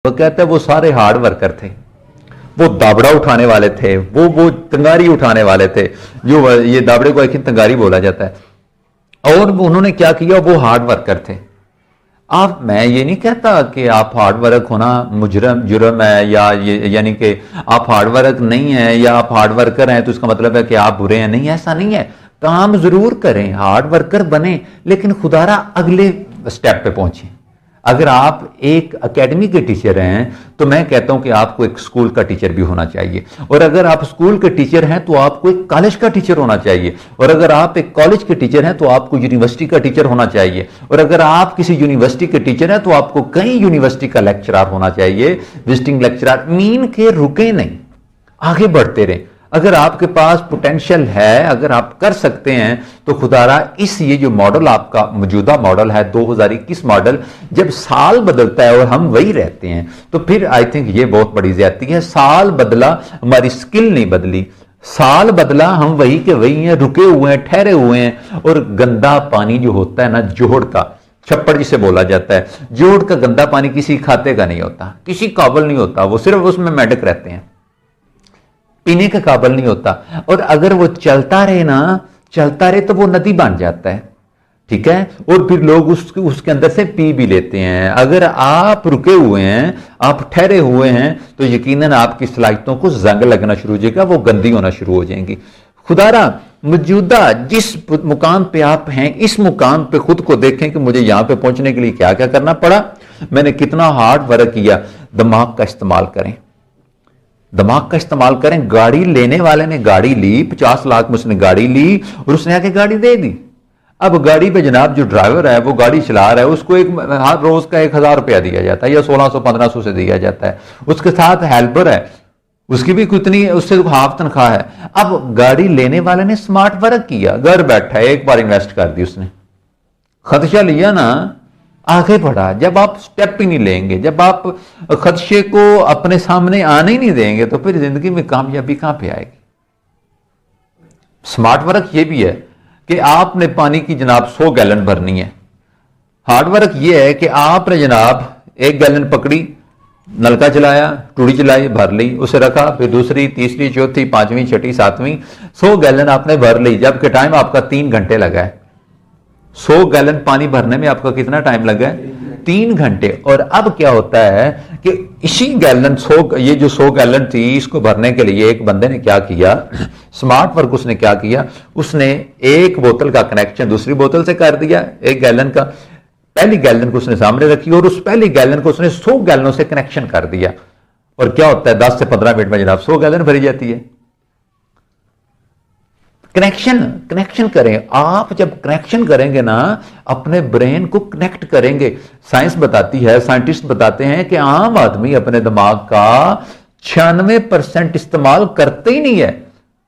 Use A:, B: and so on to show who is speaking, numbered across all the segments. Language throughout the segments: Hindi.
A: वो कहता है वो सारे हार्ड वर्कर थे, वो दाबड़ा उठाने वाले थे, वो तंगारी उठाने वाले थे, जो ये दाबड़े को आखिर तंगारी बोला जाता है। और उन्होंने क्या किया, वो हार्ड वर्कर थे। आप, मैं ये नहीं कहता कि आप हार्ड वर्क होना जुर्म है, या ये यानी कि आप हार्ड वर्क नहीं है या आप हार्ड वर्कर हैं तो इसका मतलब है कि आप बुरे हैं, नहीं, ऐसा नहीं है। काम जरूर करें, हार्ड वर्कर बने, लेकिन खुदारा अगले स्टेप पे पहुंचे। अगर आप एक एकेडमी के टीचर हैं तो मैं कहता हूं कि आपको एक स्कूल का टीचर भी होना चाहिए, और अगर आप स्कूल के टीचर हैं तो आपको एक कॉलेज का टीचर होना चाहिए, और अगर आप एक कॉलेज के टीचर हैं तो आपको यूनिवर्सिटी का टीचर होना चाहिए, और अगर आप किसी यूनिवर्सिटी के टीचर हैं तो आपको कई यूनिवर्सिटी का लेक्चरर होना चाहिए, विजिटिंग लेक्चरर। मीन के रुके नहीं, आगे बढ़ते रहें। अगर आपके पास पोटेंशियल है, अगर आप कर सकते हैं तो खुदारा इस ये जो मॉडल आपका मौजूदा मॉडल है 2021 मॉडल, जब साल बदलता है और हम वही रहते हैं तो फिर आई थिंक ये बहुत बड़ी ज्यादती है। साल बदला, हमारी स्किल नहीं बदली, साल बदला, हम वही के वही हैं, रुके हुए हैं, ठहरे हुए हैं। और गंदा पानी जो होता है ना, जोड़ का छप्पड़ जिसे बोला जाता है, जोड़ का गंदा पानी किसी खाते का नहीं होता, किसी काबिल नहीं होता, वो सिर्फ उसमें मेंढक रहते हैं, पीने के काबिल नहीं होता। और अगर वो चलता रहे ना, चलता रहे तो वो नदी बन जाता है, ठीक है, और फिर लोग उसके अंदर से पी भी लेते हैं। अगर आप रुके हुए हैं, आप ठहरे हुए हैं, तो यकीनन आपकी सलाहियतों को जंग लगना शुरू हो जाएगा, वो गंदी होना शुरू हो जाएंगी। खुदारा मौजूदा जिस मुकाम पे आप हैं, इस मुकाम पे खुद को देखें कि मुझे यहां पे पहुंचने के लिए क्या क्या करना पड़ा, मैंने कितना हार्ड वर्क किया। दिमाग का इस्तेमाल करें, दिमाग का इस्तेमाल करें। गाड़ी लेने वाले ने गाड़ी ली, 50 लाख में उसने गाड़ी ली और उसने आके गाड़ी दे दी। अब गाड़ी पे जनाब जो ड्राइवर है वो गाड़ी चला रहा है, उसको एक हर रोज का 1000 रुपया दिया जाता है या 1600-1500 से दिया जाता है। उसके साथ हेल्पर है, उसकी भी कितनी, उससे हाफ तनख्वाह है। अब गाड़ी लेने वाले ने स्मार्ट वर्क किया, घर बैठा है, एक बार इन्वेस्ट कर दी उसने, खदशा लिया ना, आगे बढ़ा। जब आप स्टेप ही नहीं लेंगे, जब आप खदशे को अपने सामने आने ही नहीं देंगे, तो फिर जिंदगी में कामयाबी कहां पे आएगी। स्मार्ट वर्क ये भी है कि आपने पानी की जनाब 100 गैलन भरनी है। हार्ड वर्क ये है कि आपने जनाब 1 गैलन पकड़ी, नलका चलाया, टूड़ी चलाई, भर ली, उसे रखा, फिर दूसरी, तीसरी, चौथी, 5वीं, 6ठी, 7वीं, 100 गैलन आपने भर ली, जबकि टाइम आपका 3 घंटे लगा है। 100 गैलन पानी भरने में आपका कितना टाइम लगा है? 3 घंटे। और अब क्या होता है कि इसी गैलन 100, ये जो 100 गैलन थी, इसको भरने के लिए एक बंदे ने क्या किया, स्मार्ट वर्क उसने क्या किया, उसने एक बोतल का कनेक्शन दूसरी बोतल से कर दिया, 1 गैलन का। पहली गैलन को उसने सामने रखी और उस पहली गैलन को उसने 100 गैलनों से कनेक्शन कर दिया। और क्या होता है, 10 से 15 मिनट में जनाब 100 गैलन भरी जाती है। कनेक्शन करें। आप जब कनेक्शन करेंगे ना, अपने ब्रेन को कनेक्ट करेंगे। साइंस बताती है, साइंटिस्ट बताते हैं कि आम आदमी अपने दिमाग का 96% इस्तेमाल करते ही नहीं है,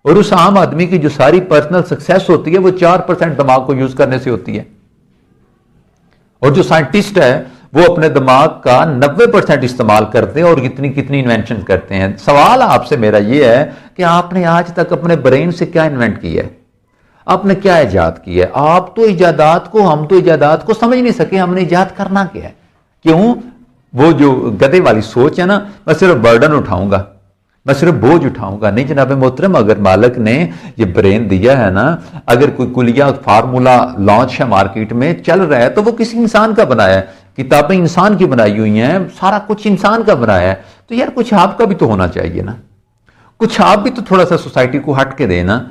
A: और उस आम आदमी की जो सारी पर्सनल सक्सेस होती है वो 4% दिमाग को यूज करने से होती है। और जो साइंटिस्ट है वो अपने दिमाग का 90% इस्तेमाल करते हैं और कितनी इन्वेंशन करते हैं। सवाल आपसे मेरा ये है कि आपने आज तक अपने ब्रेन से क्या इन्वेंट किया है, आपने क्या इजाद किया है? हम तो इजादात को समझ नहीं सके, हमने इजाद करना क्या है? क्यों? वो जो गधे वाली सोच है ना, मैं सिर्फ बर्डन उठाऊंगा, मैं सिर्फ बोझ उठाऊंगा। नहीं जनाब मोहतरम, अगर मालिक ने ये ब्रेन दिया है ना, अगर कोई कुलिया फार्मूला लॉन्च है मार्केट में चल रहा है, तो वो किसी इंसान का बनाया है, किताबें इंसान की बनाई हुई हैं, सारा कुछ इंसान का बनाया है। तो यार कुछ आपका भी तो होना चाहिए ना, कुछ आप भी तो थोड़ा सा सोसाइटी को हट के देना।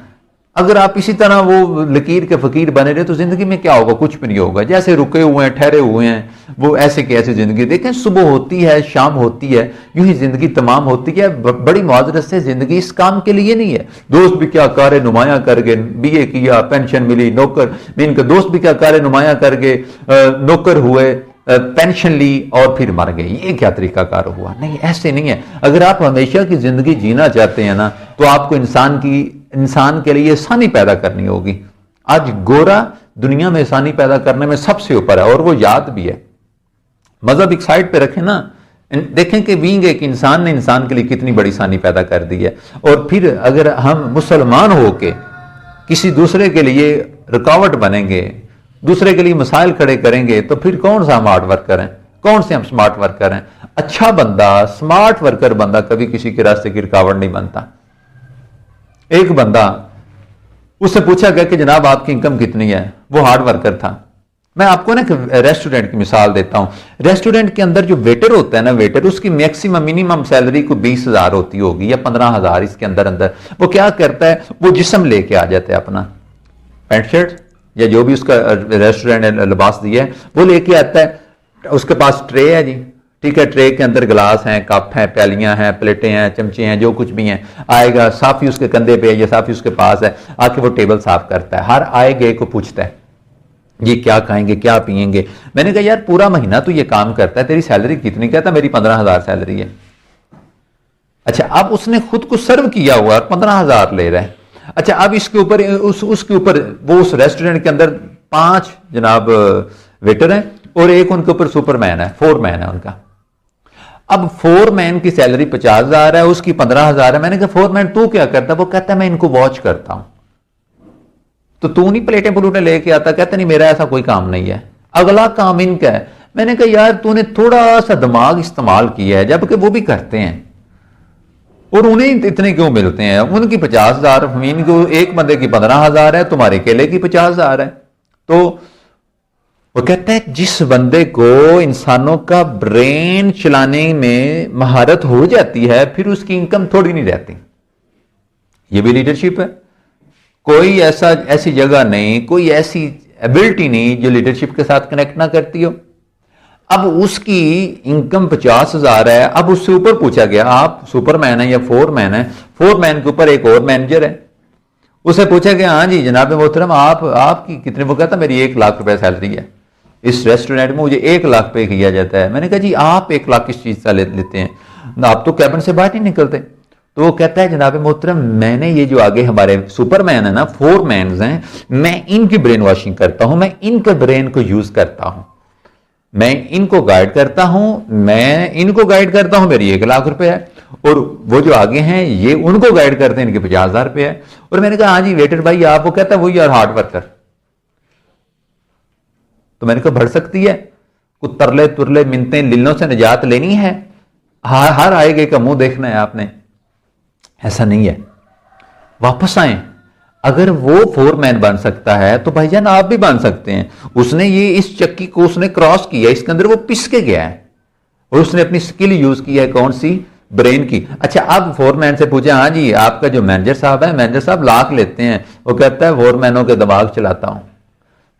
A: अगर आप इसी तरह वो लकीर के फकीर बने रहे तो जिंदगी में क्या होगा? कुछ भी नहीं होगा। जैसे रुके हुए हैं, ठहरे हुए हैं, वो ऐसे की ऐसी जिंदगी। देखें, सुबह होती है, शाम होती है, यूं ही जिंदगी तमाम होती है। बड़ी माजरत से जिंदगी इस काम के लिए नहीं है। दोस्त भी क्या कार्य नुमाया करके BA किया, पेंशन मिली, नौकर, इनके दोस्त भी क्या कार्य नुमाया करके नौकर हुए, पेंशन ली और फिर मर गए। ये क्या तरीकाकार हुआ? नहीं, ऐसे नहीं है। अगर आप हमेशा की जिंदगी जीना चाहते हैं ना, तो आपको इंसान के लिए आसानी पैदा करनी होगी। आज गोरा दुनिया में आसानी पैदा करने में सबसे ऊपर है, और वो याद भी है। मजहब एक साइड पे रखें ना, देखें कि बीइंग एक इंसान ने इंसान के लिए कितनी बड़ी आसानी पैदा कर दी है। और फिर अगर हम मुसलमान होके किसी दूसरे के लिए रुकावट बनेंगे, दूसरे के लिए मसाइल खड़े करेंगे, तो फिर कौन सा हम हार्ड वर्क करें? कौन से हम स्मार्ट वर्कर हैं? अच्छा बंदा, स्मार्ट वर्कर बंदा कभी किसी के रास्ते की रुकावट नहीं बनता। एक बंदा, उससे पूछा गया कि जनाब आपकी इनकम कितनी है? वो हार्ड वर्कर था। मैं आपको ना रेस्टोरेंट की मिसाल देता हूं। रेस्टोरेंट के अंदर जो वेटर होता है ना, वेटर, उसकी मैक्सिमम मिनिमम सैलरी को 20,000 होती होगी या 15,000, इसके अंदर अंदर। वो क्या करता है, वो जिस्म लेके आ जाता है, अपना पैंट शर्ट या जो भी उसका रेस्टोरेंट ने लिबास दिया है वो लेके आता है। उसके पास ट्रे है जी, ठीक है, ट्रे के अंदर गिलास हैं, कप हैं, प्यालियां हैं, प्लेटें हैं, चमचे हैं, जो कुछ भी हैं। आएगा, साफी उसके कंधे पे या साफी उसके पास है, आके वो टेबल साफ करता है। हर आए गए को पूछता है ये क्या खाएंगे, क्या पिएंगे। मैंने कहा यार पूरा महीना तो ये काम करता है, तेरी सैलरी कितनी? कहता मेरी 15,000 सैलरी है। अच्छा, अब उसने खुद को सर्व किया हुआ और 15,000 ले रहा है। अच्छा, अब इसके ऊपर उसके ऊपर वो उस रेस्टोरेंट के अंदर 5 जनाब वेटर हैं और एक उनके ऊपर सुपरमैन है, फोरमैन है उनका। अब फोरमैन की सैलरी 50,000 है, उसकी 15,000 है। मैंने कहा फोरमैन तू क्या करता? वो कहता है मैं इनको वॉच करता हूं। तो तू नहीं प्लेटें प्लूटें लेके आता? कहता नहीं मेरा ऐसा कोई काम नहीं है, अगला काम इनका है। मैंने कहा यार तूने थोड़ा सा दिमाग इस्तेमाल किया है, जबकि वो भी करते हैं और उन्हें इतने क्यों मिलते हैं? उनकी 50,000, इनको एक बंदे की 15,000 है, तुम्हारे केले की 50,000 है। तो वो कहता है जिस बंदे को इंसानों का ब्रेन चलाने में महारत हो जाती है, फिर उसकी इनकम थोड़ी नहीं रहती। ये भी लीडरशिप है। कोई ऐसी जगह नहीं, कोई ऐसी एबिलिटी नहीं जो लीडरशिप के साथ कनेक्ट ना करती हो। अब उसकी इनकम 50,000 है। अब उससे ऊपर पूछा गया आप सुपरमैन है या फोरमैन है? फोरमैन के ऊपर एक और मैनेजर है। उसे पूछा गया हाँ जी जनाब मोहतरम आपकी कितने? वो कहता मेरी 1 लाख रुपए सैलरी है, इस रेस्टोरेंट में मुझे 1 लाख पे किया जाता है। मैंने कहा जी आप 1 लाख किस चीज का लेते हैं? आप तो कैबिन से बाहर नहीं निकलते। तो वो कहता है जनाब मोहतरम मैंने ये जो आगे हमारे सुपरमैन है ना, फोरमैन हैं, मैं इनकी ब्रेन वॉशिंग करता हूं, मैं इनके ब्रेन को यूज करता हूं, मैं इनको गाइड करता हूं, मेरी 1 लाख रुपए है। और वो जो आगे हैं ये उनको गाइड करते हैं, इनके 50,000 रुपए है। और मैंने कहा हाँ जी वेटर भाई आप? वो कहता है वही यार हार्ड वर्कर। तो मैंने कहा बढ़ सकती है, कुछ तरले तुरले मिनते लिल्लों से निजात लेनी है, हर आएगे का मुंह देखना है आपने? ऐसा नहीं है। वापस आए, अगर वो फोरमैन बन सकता है तो भाईजान आप भी बन सकते हैं। उसने ये इस चक्की को उसने क्रॉस किया, इसके अंदर वो पिस के गया है और उसने अपनी स्किल यूज की है, कौन सी? ब्रेन की। अच्छा, अब फोरमैन से पूछा हाँ जी आपका जो मैनेजर साहब है, मैनेजर साहब लाख लेते हैं। वो कहता है फोरमैनों के दिमाग चलाता हूं।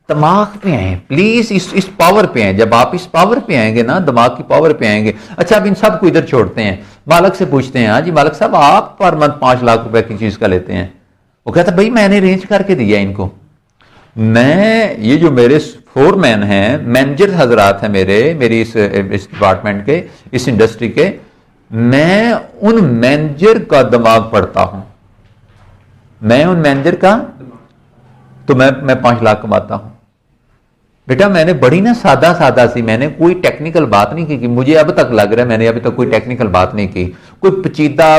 A: दिमाग पे आए प्लीज, इस पावर पे आए। जब आप इस पावर पे आएंगे ना, दिमाग की पावर पे आएंगे। अच्छा, अब इन सबको इधर छोड़ते हैं, मालक से पूछते हैं हाँ जी मालक साहब आप पर मंथ 5 लाख रुपए की चीज का लेते हैं? वो कहता भाई मैंने अरेंज करके दिया इनको। मैं ये जो मेरे फोरमैन हैं, मैनेजर हजरात हैं मेरी इस डिपार्टमेंट के, इस इंडस्ट्री के, मैं उन मैनेजर का दिमाग पढ़ता हूं, मैं उन मैनेजर का, तो मैं 5 लाख कमाता हूं। बेटा मैंने बड़ी ना सादा सी, मैंने कोई टेक्निकल बात नहीं की। मुझे अब तक लग रहा है मैंने अभी तक कोई टेक्निकल बात नहीं की, कोई पेचीदा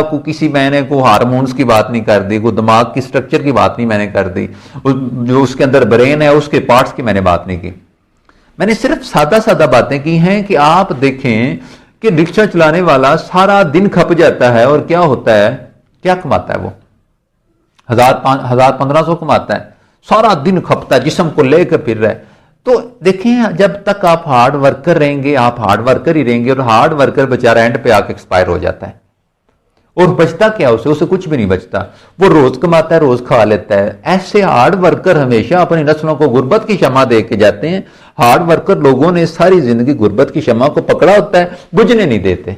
A: मैंने कोई हार्मोन्स की बात नहीं कर दी, कोई दिमाग की स्ट्रक्चर की बात नहीं मैंने कर दी, जो उसके अंदर ब्रेन है उसके पार्ट्स की मैंने बात नहीं की। मैंने सिर्फ सादा बातें की हैं कि आप देखें कि रिक्शा चलाने वाला सारा दिन खप जाता है और क्या होता है, क्या कमाता है? वो 1,000-1,500 कमाता है, सारा दिन खपता है, जिस्म को लेकर फिर रहा है। तो देखें जब तक आप हार्ड वर्कर रहेंगे, आप हार्ड वर्कर ही रहेंगे। और हार्ड वर्कर बेचारा एंड पे आके एक्सपायर हो जाता है और बचता क्या उसे कुछ भी नहीं बचता। वो रोज कमाता है, रोज खा लेता है। ऐसे हार्ड वर्कर हमेशा अपनी नस्लों को गुर्बत की शमा दे के जाते हैं। हार्ड वर्कर लोगों ने सारी जिंदगी गुर्बत की शमा को पकड़ा होता है, बुझने नहीं देते,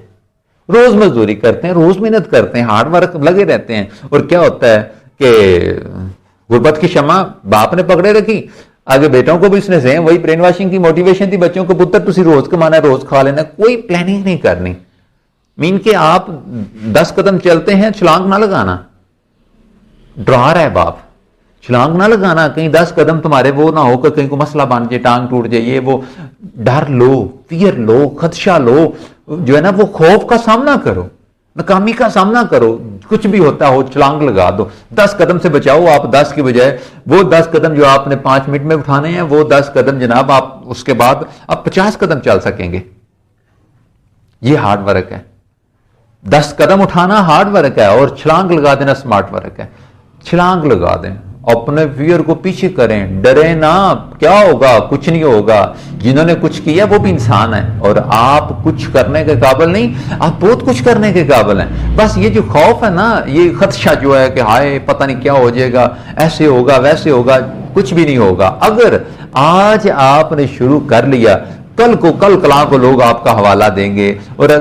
A: रोज मजदूरी करते हैं, रोज मेहनत करते हैं, हार्ड वर्क लगे रहते हैं। और क्या होता है कि गुर्बत की शमा बाप ने पकड़े रखी, आगे बेटों को भी उसने से वही ब्रेन वॉशिंग की मोटिवेशन थी बच्चों को, पुत्र तुसी रोज कमाना, रोज खा लेना, कोई प्लानिंग नहीं करनी। मीन के आप 10 कदम चलते हैं, छलांग ना लगाना, डरा रहा है बाप, छलांग ना लगाना, कहीं 10 कदम तुम्हारे वो ना होकर कहीं को मसला बन जाए, टांग टूट जाए, ये वो। डर लो, फियर लो, खदशा लो, जो है ना वो खौफ का सामना करो, नाकामी का सामना करो, कुछ भी होता हो छलांग लगा दो। 10 कदम से बचाओ आप 10 की बजाय वो 10 कदम जो आपने 5 मिनट में उठाने हैं, वो 10 कदम जनाब आप उसके बाद आप 50 कदम चल सकेंगे। ये हार्ड वर्क है। 10 कदम उठाना हार्ड वर्क है और छलांग लगा देना स्मार्ट वर्क है। छलांग लगा दें, अपने फियर को पीछे करें, डरे ना, क्या होगा, कुछ नहीं होगा। जिन्होंने कुछ किया वो भी इंसान है और आप कुछ करने के काबिल नहीं, आप बहुत कुछ करने के काबिल हैं। बस ये जो खौफ है ना, ये खदशा जो है कि हाय पता नहीं क्या हो जाएगा, ऐसे होगा वैसे होगा, कुछ भी नहीं होगा। अगर आज आपने शुरू कर लिया, कल कला को लोग आपका हवाला देंगे और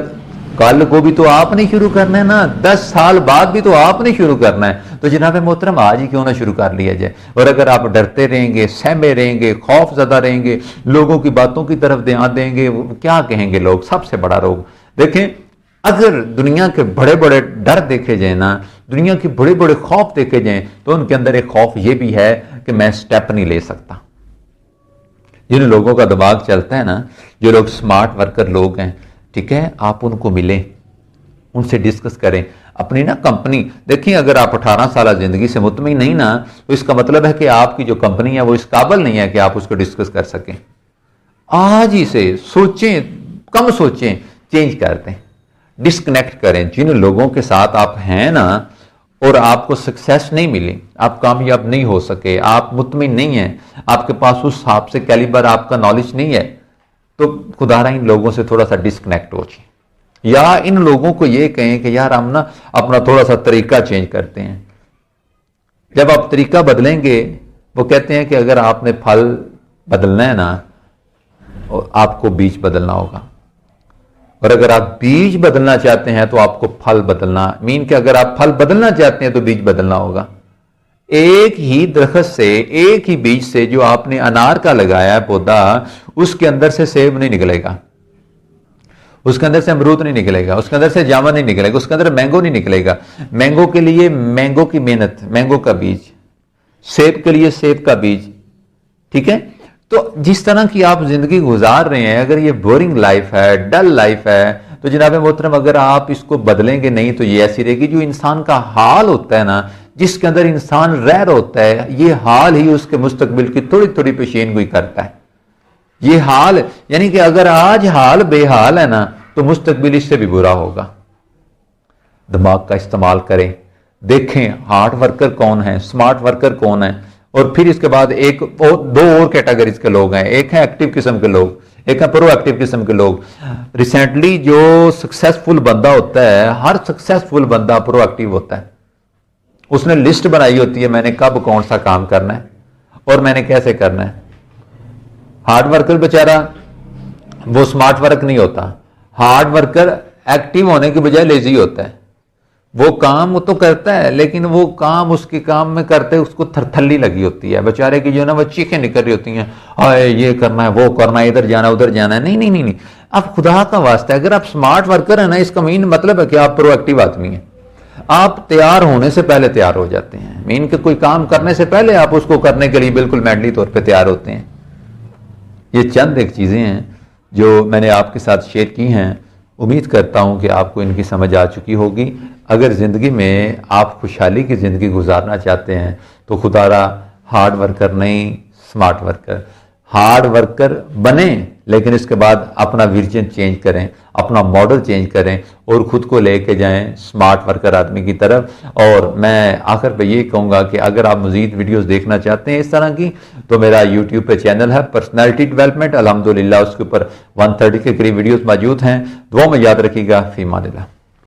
A: कल को भी तो आपने शुरू करना है ना, 10 साल बाद भी तो आपने शुरू करना है। तो जनाब मोहतरम आज ही क्यों ना शुरू कर लिया जाए। और अगर आप डरते रहेंगे, सहमे रहेंगे, खौफ ज़्यादा रहेंगे, लोगों की बातों की तरफ ध्यान देंगे, क्या कहेंगे लोग, सबसे बड़ा रोग। देखें, अगर दुनिया के बड़े बड़े डर देखे जाए ना, दुनिया के बड़े बड़े खौफ देखे जाए, तो उनके अंदर एक खौफ ये भी है कि मैं स्टेप नहीं ले सकता। जिन लोगों का दिमाग चलता है ना, जो लोग स्मार्ट वर्कर लोग हैं, ठीक है, आप उनको मिलें, उनसे डिस्कस करें अपनी ना कंपनी। देखिए, अगर आप 18 साल जिंदगी से मुतमिन नहीं ना, तो इसका मतलब है कि आपकी जो कंपनी है वो इस काबिल नहीं है कि आप उसको डिस्कस कर सकें। आज ही से सोचें, कम सोचें, चेंज कर दें, डिस्कनेक्ट करें। जिन लोगों के साथ आप हैं ना और आपको सक्सेस नहीं मिली, आप कामयाब नहीं हो सके, आप मुतमिन नहीं हैं, आपके पास उस हिसाब से कैलिबर आपका नॉलेज नहीं है, तो खुदारा इन लोगों से थोड़ा सा डिस्कनेक्ट हो जाए। या इन लोगों को ये कहें कि यार हम ना अपना थोड़ा सा तरीका चेंज करते हैं। जब आप तरीका बदलेंगे, वो कहते हैं कि अगर आपने फल बदलना है ना, आपको बीज बदलना होगा। और अगर आप बीज बदलना चाहते हैं तो आपको फल बदलना, मीन कि अगर आप फल बदलना चाहते हैं तो बीज बदलना होगा। एक ही दरख्त से, एक ही बीज से जो आपने अनार का लगाया है पौधा, उसके अंदर से सेब नहीं निकलेगा, उसके अंदर से अमरूद नहीं निकलेगा, उसके अंदर से जामुन नहीं निकलेगा, उसके अंदर मैंगो नहीं निकलेगा। मैंगो के लिए मैंगो की मेहनत, मैंगो का बीज, सेब के लिए सेब का बीज, ठीक है। तो जिस तरह की आप जिंदगी गुजार रहे हैं, अगर ये बोरिंग लाइफ है, डल लाइफ है, तो जनाब मोहतरम अगर आप इसको बदलेंगे नहीं तो ये ऐसी रहेगी। जो इंसान का हाल होता है ना, जिसके अंदर इंसान रह रहा होता है, ये हाल ही उसके मुस्तकबिल की थोड़ी थोड़ी पेशीन गोई करता है। ये हाल यानी कि अगर आज हाल बेहाल है ना, तो मुस्तकबिल इससे भी बुरा होगा। दिमाग का इस्तेमाल करें, देखें हार्ड वर्कर कौन है, स्मार्ट वर्कर कौन है, और फिर इसके बाद दो और कैटेगरीज के लोग हैं। एक है एक्टिव किस्म के लोग, एक है प्रोएक्टिव किस्म के लोग। रिसेंटली जो सक्सेसफुल बंदा होता है, हर सक्सेसफुल बंदा प्रोएक्टिव होता है। उसने लिस्ट बनाई होती है, मैंने कब कौन सा काम करना है और मैंने कैसे करना है। हार्ड वर्कर बेचारा वो स्मार्ट वर्क नहीं होता। हार्ड वर्कर एक्टिव होने के बजाय लेजी होता है। वो काम वो तो करता है, लेकिन वो काम उसके काम में करते उसको थरथल्ली लगी होती है बेचारे की, जो है ना वो चीखें निकल रही होती हैं, हाय ये करना है, वो करना है, इधर जाना उधर जाना है। नहीं नहीं नहीं नहीं, आप खुदा का वास्ता है, अगर आप स्मार्ट वर्कर है ना, इसका मेन मतलब है कि आप प्रोएक्टिव आदमी हैं। आप तैयार होने से पहले तैयार हो जाते हैं। मीन के कोई काम करने से पहले आप उसको करने के लिए बिल्कुल मेंटली तौर पे तैयार होते हैं। ये चंद एक चीज़ें हैं जो मैंने आपके साथ शेयर की हैं। उम्मीद करता हूं कि आपको इनकी समझ आ चुकी होगी। अगर ज़िंदगी में आप खुशहाली की ज़िंदगी गुजारना चाहते हैं तो खुदारा हार्ड वर्कर नहीं, स्मार्ट वर्कर। हार्ड वर्कर बने, लेकिन इसके बाद अपना विजन चेंज करें, अपना मॉडल चेंज करें और ख़ुद को लेके जाएं स्मार्ट वर्कर आदमी की तरफ। और मैं आखिर पे ये कहूँगा कि अगर आप मज़ीद वीडियोस देखना चाहते हैं इस तरह की, तो मेरा यूट्यूब पे चैनल है पर्सनैलिटी डेवलपमेंट, अल्हम्दुलिल्लाह उसके ऊपर 130 के करीब वीडियोस मौजूद हैं। दुआ में याद रखिएगा। फी मानिल्लाह।